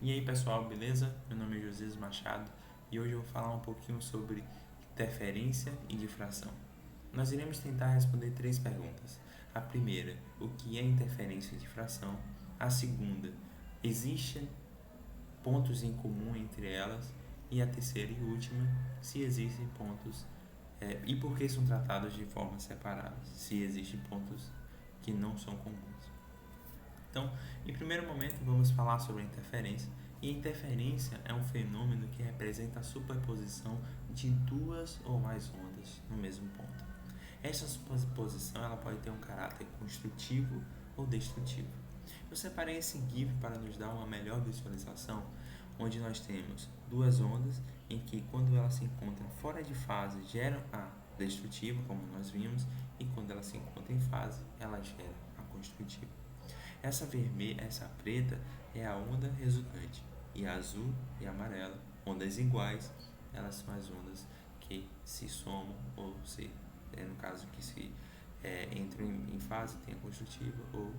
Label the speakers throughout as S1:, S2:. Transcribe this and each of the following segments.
S1: E aí pessoal, beleza? Meu nome é Josias Machado e hoje eu vou falar um pouquinho sobre interferência e difração. Nós iremos tentar responder três perguntas. A primeira, o que é interferência e difração? A segunda, existem pontos em comum entre elas? E a terceira e última, se existem pontos e por que são tratados de forma separada, se existem pontos que não são comuns. Então, em primeiro momento, vamos falar sobre a interferência. E a interferência é um fenômeno que representa a superposição de duas ou mais ondas no mesmo ponto. Essa superposição ela pode ter um caráter construtivo ou destrutivo. Eu separei esse GIF para nos dar uma melhor visualização, onde nós temos duas ondas em que, quando elas se encontram fora de fase, geram a destrutiva, como nós vimos, e quando elas se encontram em fase, ela gera a construtiva. Essa vermelha, essa preta é a onda resultante, e a azul e a amarela, ondas iguais, elas são as ondas que se somam ou se, no caso que se entram em fase tem a construtiva ou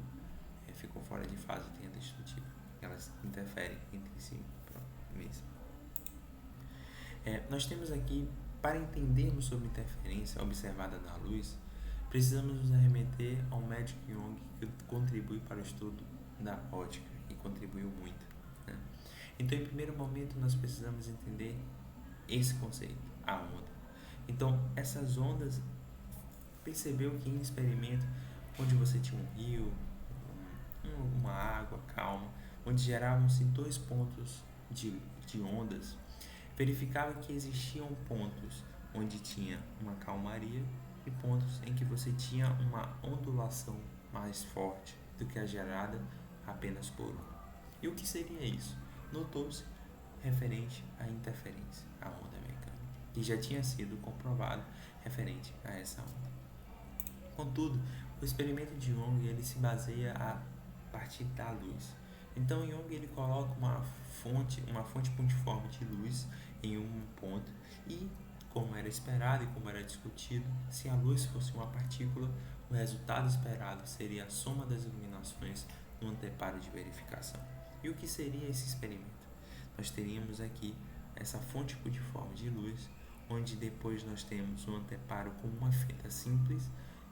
S1: ficam fora de fase tem a destrutiva. Elas interferem entre si mesmo. Nós temos aqui, para entendermos sobre interferência observada na luz, precisamos nos arremeter ao médico Young, que contribui para o estudo da ótica e contribuiu muito, né? Então, em primeiro momento, nós precisamos entender esse conceito, a onda. Então, essas ondas, percebeu que em experimento onde você tinha um rio, uma água calma, onde geravam-se dois pontos de ondas, verificava que existiam pontos onde tinha uma calmaria e pontos em que você tinha uma ondulação mais forte do que a gerada apenas por um. E o que seria isso? Notou-se referente à interferência, à onda mecânica, que já tinha sido comprovado referente a essa onda. Contudo, o experimento de Young ele se baseia a partir da luz. Então Young ele coloca uma fonte pontiforme de luz em um ponto e, como era esperado e como era discutido, se a luz fosse uma partícula, o resultado esperado seria a soma das iluminações no anteparo de verificação. E o que seria esse experimento? Nós teríamos aqui essa fonte pontiforme de luz, onde depois nós temos um anteparo com uma fenda simples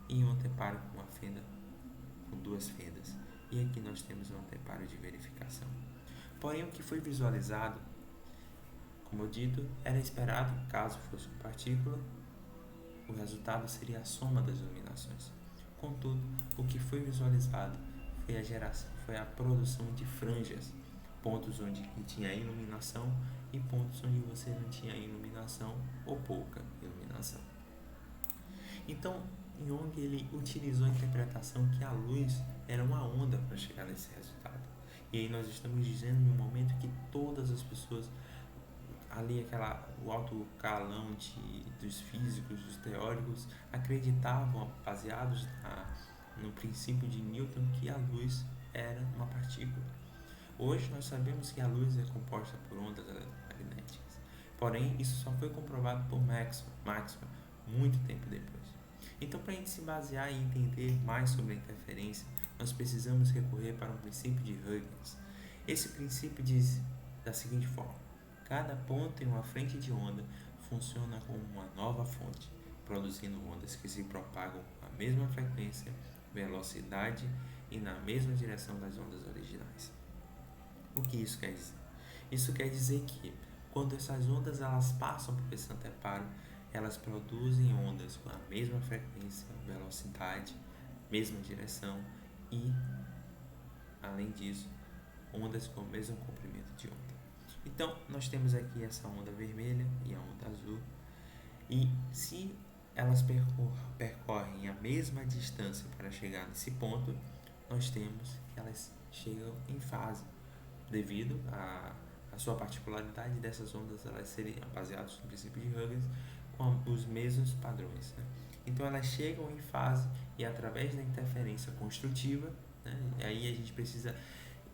S1: e um anteparo com uma fenda com duas fendas. E aqui nós temos um anteparo de verificação. Porém, o que foi visualizado, como eu dito, era esperado, caso fosse uma partícula, o resultado seria a soma das iluminações. Contudo, o que foi visualizado foi a produção de franjas, pontos onde tinha iluminação e pontos onde você não tinha iluminação ou pouca iluminação. Então, Young ele utilizou a interpretação que a luz era uma onda para chegar nesse resultado. E aí nós estamos dizendo em um momento que todas as pessoas ali o alto calão dos físicos, dos teóricos acreditavam, baseados no princípio de Newton, que a luz era uma partícula. Hoje nós sabemos que a luz é composta por ondas magnéticas. Porém, isso só foi comprovado por Maxwell muito tempo depois. Então, para a gente se basear e entender mais sobre a interferência, nós precisamos recorrer para um princípio de Huygens. Esse princípio diz da seguinte forma: cada ponto em uma frente de onda funciona como uma nova fonte, produzindo ondas que se propagam com a mesma frequência, velocidade e na mesma direção das ondas originais. O que isso quer dizer? Isso quer dizer que, quando essas ondas elas passam por esse anteparo, elas produzem ondas com a mesma frequência, velocidade, mesma direção e, além disso, ondas com o mesmo comprimento de onda. Então, nós temos aqui essa onda vermelha e a onda azul, e se elas percorrem a mesma distância para chegar nesse ponto, nós temos que elas chegam em fase, devido a sua particularidade dessas ondas elas serem baseadas no princípio de Huygens com os mesmos padrões, né? Então elas chegam em fase e através da interferência construtiva, né, e aí a gente precisa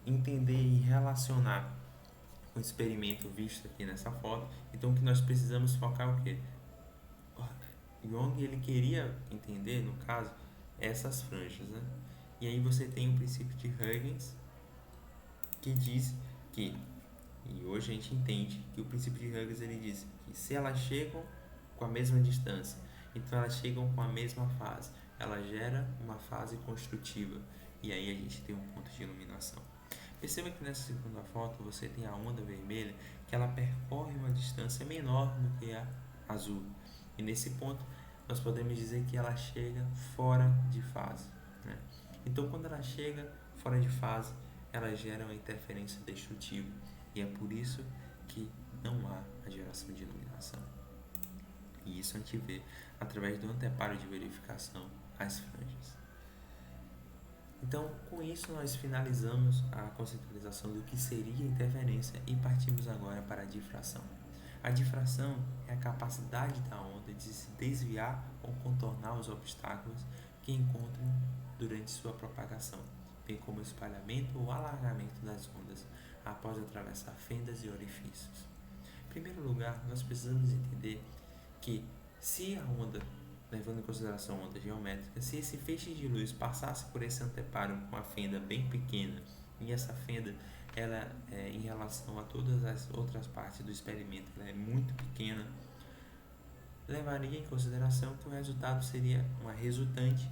S1: entender e relacionar com o experimento visto aqui nessa foto. Então o que nós precisamos focar é o quê? Young ele queria entender, no caso, essas franjas, né? E aí você tem o princípio de Huygens, que diz que E hoje a gente entende que o princípio de Huygens ele diz que se elas chegam com a mesma distância, então elas chegam com a mesma fase, ela gera uma fase construtiva e aí a gente tem um ponto de iluminação. Perceba que nessa segunda foto você tem a onda vermelha que ela percorre uma distância menor do que a azul. E nesse ponto nós podemos dizer que ela chega fora de fase, né? Então quando ela chega fora de fase, ela gera uma interferência destrutiva. E é por isso que não há a geração de iluminação. E isso a gente vê através do anteparo de verificação às franjas. Então, com isso, nós finalizamos a conceitualização do que seria interferência e partimos agora para a difração. A difração é a capacidade da onda de se desviar ou contornar os obstáculos que encontram durante sua propagação, bem como o espalhamento ou alargamento das ondas após atravessar fendas e orifícios. Em primeiro lugar, nós precisamos entender que se a onda, levando em consideração a onda geométrica, se esse feixe de luz passasse por esse anteparo com uma fenda bem pequena, e essa fenda, ela em relação a todas as outras partes do experimento, ela é muito pequena, levaria em consideração que o resultado seria uma resultante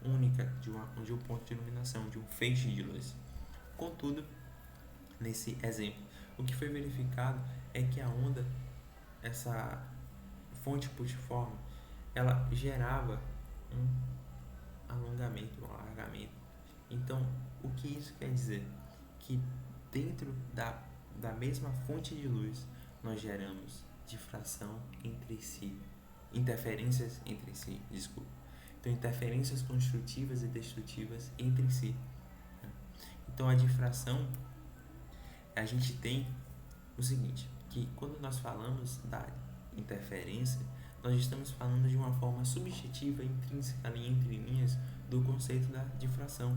S1: única de um ponto de iluminação, de um feixe de luz. Contudo, nesse exemplo, o que foi verificado é que a onda, essa fonte pulsiforme, ela gerava um alongamento, um alargamento. Então, o que isso quer dizer? Que dentro da mesma fonte de luz, nós geramos difração entre si, interferências entre si, desculpa. Então, interferências construtivas e destrutivas entre si. Então, a difração, a gente tem o seguinte, que quando nós falamos da interferência, nós estamos falando de uma forma subjetiva, intrínseca ali entre linhas do conceito da difração.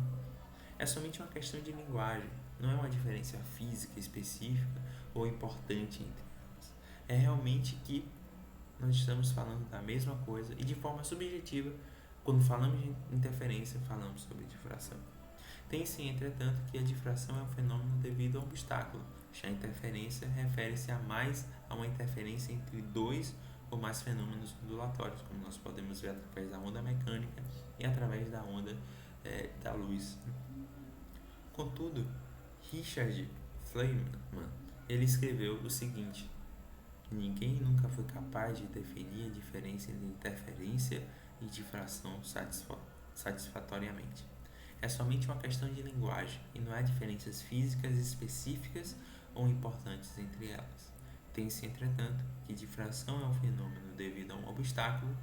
S1: É somente uma questão de linguagem, não é uma diferença física específica ou importante entre elas. É realmente que nós estamos falando da mesma coisa e de forma subjetiva, quando falamos de interferência, falamos sobre difração. Tem-se, entretanto, que a difração é um fenômeno devido a um obstáculo. Já a interferência refere-se a uma interferência entre dois ou mais fenômenos ondulatórios, como nós podemos ver através da onda mecânica e através da onda da luz. Contudo, Richard Feynman, ele escreveu o seguinte: ninguém nunca foi capaz de definir a diferença entre interferência e difração satisfatoriamente. É somente uma questão de linguagem e não há diferenças físicas específicas ou importantes entre elas. Tem-se, entretanto, que difração é um fenômeno devido a um obstáculo,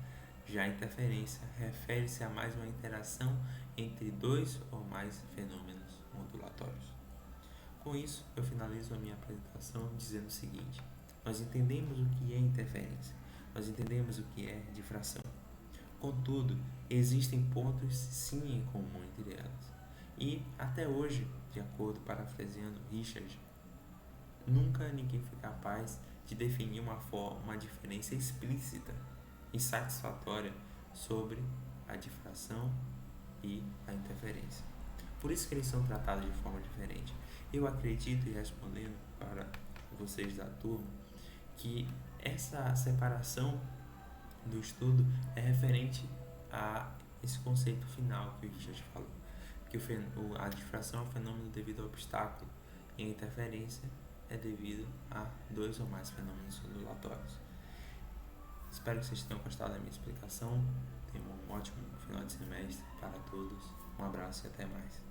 S1: já a interferência refere-se a mais uma interação entre dois ou mais fenômenos modulatórios. Com isso, eu finalizo a minha apresentação dizendo o seguinte: nós entendemos o que é interferência, nós entendemos o que é difração. Contudo, existem pontos sim em comum entre elas. E até hoje, de acordo parafraseando Richard, nunca ninguém foi capaz de definir uma diferença explícita e satisfatória sobre a difração e a interferência. Por isso que eles são tratados de forma diferente. Eu acredito, e respondendo para vocês da turma, que essa separação do estudo é referente a esse conceito final que o Richard falou, que a difração é um fenômeno devido ao obstáculo e a interferência é devido a dois ou mais fenômenos ondulatórios. Espero que vocês tenham gostado da minha explicação. Tenham um ótimo final de semestre para todos. Um abraço e até mais.